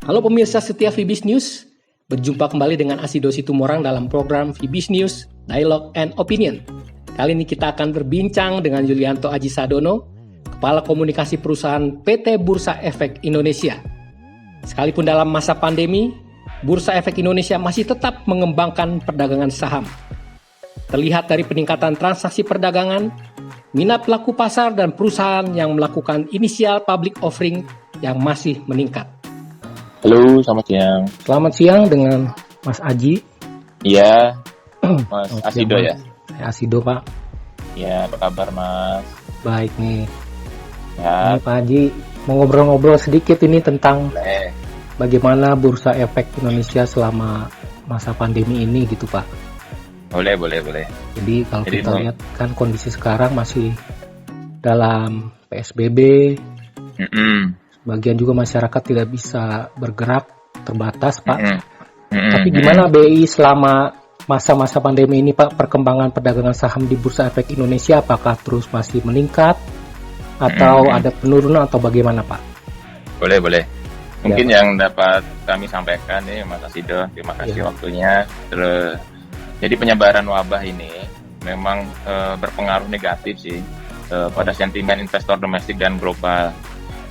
Halo pemirsa setia Vibis News, berjumpa kembali dengan Asido Situmorang dalam program Vibis News, Dialogue and Opinion. Kali ini kita akan berbincang dengan Yulianto Aji Sadono, Kepala Komunikasi Perusahaan PT Bursa Efek Indonesia. Sekalipun dalam masa pandemi, Bursa Efek Indonesia masih tetap mengembangkan perdagangan saham. Terlihat dari peningkatan transaksi perdagangan, minat pelaku pasar dan perusahaan yang melakukan inisial public offering yang masih meningkat. Halo, selamat siang. Selamat siang dengan Mas Aji. Iya, Mas Asido Mas. ya? Saya Asido, Pak. Iya, apa kabar Mas? Baik nih. Ya, Ini Pak Haji, mau ngobrol-ngobrol sedikit ini tentang boleh. bagaimana Bursa Efek Indonesia selama masa pandemi ini gitu, Pak. Boleh. Jadi kalau Jadi, kita lihat kan kondisi sekarang masih dalam PSBB, bagian juga masyarakat tidak bisa bergerak, terbatas, Pak. Tapi gimana BI selama masa-masa pandemi ini, Pak, perkembangan perdagangan saham di Bursa Efek Indonesia apakah terus masih meningkat atau ada penurunan atau bagaimana, Pak? Boleh. Mungkin Ya, yang dapat kami sampaikan nih Mas Asido, terima kasih Ya. waktunya. Terus, jadi penyebaran wabah ini memang berpengaruh negatif sih pada sentimen investor domestik dan global.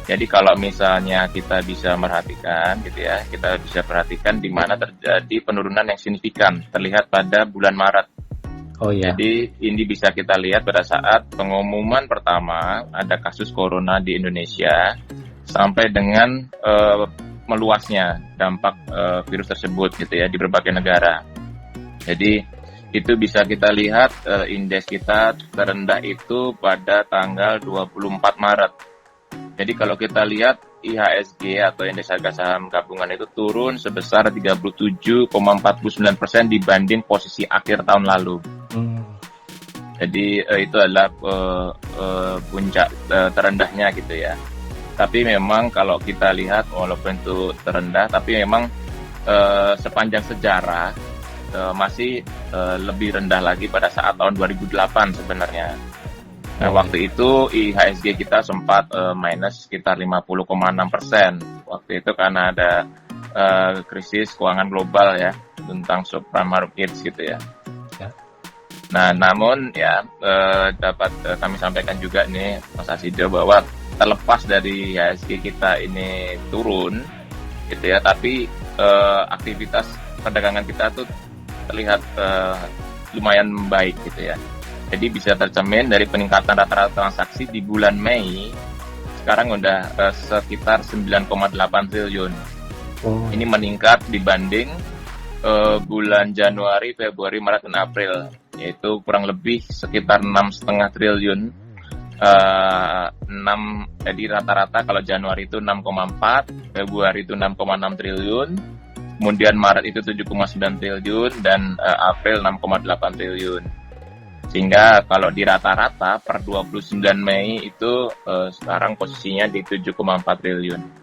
Jadi kalau misalnya kita bisa perhatikan gitu ya, kita bisa perhatikan di mana terjadi penurunan yang signifikan terlihat pada bulan Maret. Oh ya. Jadi ini bisa kita lihat pada saat pengumuman pertama ada kasus corona di Indonesia sampai dengan meluasnya dampak virus tersebut gitu ya di berbagai negara. Jadi itu bisa kita lihat indeks kita terendah itu pada tanggal 24 Maret. Jadi kalau kita lihat IHSG atau indeks harga saham gabungan itu turun sebesar 37,49% dibanding posisi akhir tahun lalu. Jadi itu adalah puncak terendahnya gitu ya. Tapi memang kalau kita lihat walaupun itu terendah, tapi memang sepanjang sejarah masih lebih rendah lagi pada saat tahun 2008 sebenarnya. Nah, waktu itu IHSG kita sempat minus sekitar 50,6%. Waktu itu karena ada krisis keuangan global ya, tentang subprime markets gitu ya. Nah, namun ya dapat kami sampaikan juga nih Mas Asido bahwa terlepas dari IHSG kita ini turun gitu ya, tapi aktivitas perdagangan kita tuh terlihat lumayan baik gitu ya. Jadi bisa tercermin dari peningkatan rata-rata transaksi di bulan Mei sekarang udah sekitar 9,8 triliun. Ini meningkat dibanding bulan Januari, Februari, Maret, dan April, yaitu kurang lebih sekitar 6,5 triliun. Jadi rata-rata kalau Januari itu 6,4, Februari itu 6,6 triliun, kemudian Maret itu 7,9 triliun, dan April 6,8 triliun. Sehingga kalau di rata-rata per 29 Mei itu sekarang posisinya di 7,4 triliun.